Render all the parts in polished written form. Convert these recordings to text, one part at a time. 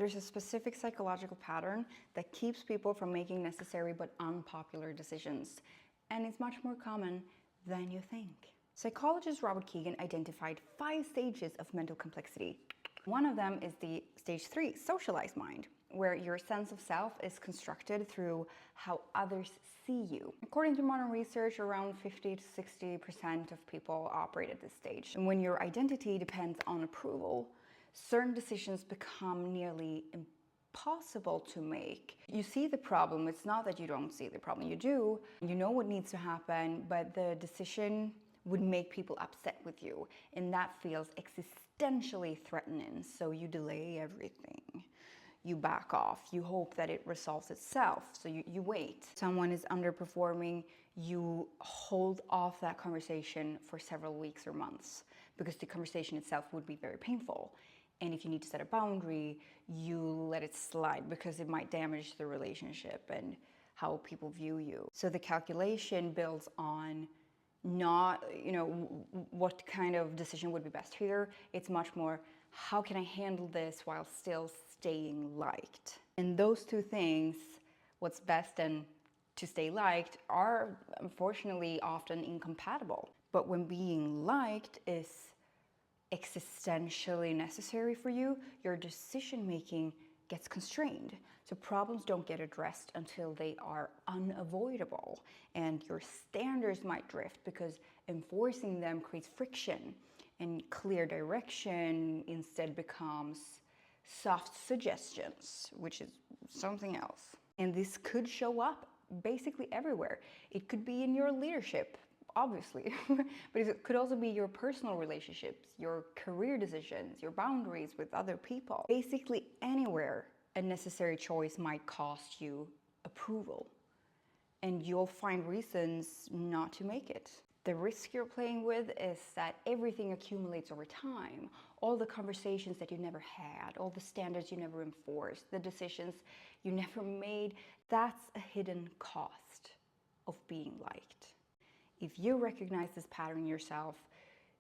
There's a specific psychological pattern that keeps people from making necessary but unpopular decisions, and it's much more common than you think. Psychologist Robert Kegan identified 5 stages of mental complexity. One of them is the stage 3, socialized mind, where your sense of self is constructed through how others see you. According to modern research, around 50 to 60% of people operate at this stage. And when your identity depends on approval, certain decisions become nearly impossible to make. You see the problem. It's not that you don't see the problem. You do. You know what needs to happen, but the decision would make people upset with you, and that feels existentially threatening. So you delay everything. You back off. You hope that it resolves itself. So you wait. Someone is underperforming. You hold off that conversation for several weeks or months because the conversation itself would be very painful. And if you need to set a boundary, you let it slide because it might damage the relationship and how people view you. So the calculation builds on not, what kind of decision would be best here. It's much more, how can I handle this while still staying liked? And those two things, what's best and to stay liked, are unfortunately often incompatible. But when being liked is existentially necessary for you, your decision making gets constrained. So problems don't get addressed until they are unavoidable, and your standards might drift because enforcing them creates friction, and clear direction instead becomes soft suggestions, which is something else. And this could show up basically everywhere. It could be in your leadership, obviously, but it could also be your personal relationships, your career decisions, your boundaries with other people. Basically anywhere a necessary choice might cost you approval, and you'll find reasons not to make it. The risk you're playing with is that everything accumulates over time. All the conversations that you never had, all the standards you never enforced, the decisions you never made, that's a hidden cost of being liked. If you recognize this pattern in yourself,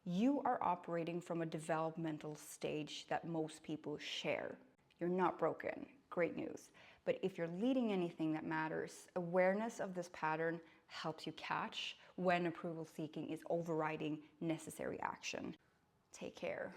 you are operating from a developmental stage that most people share. You're not broken. Great news. But if you're leading anything that matters, awareness of this pattern helps you catch when approval seeking is overriding necessary action. Take care.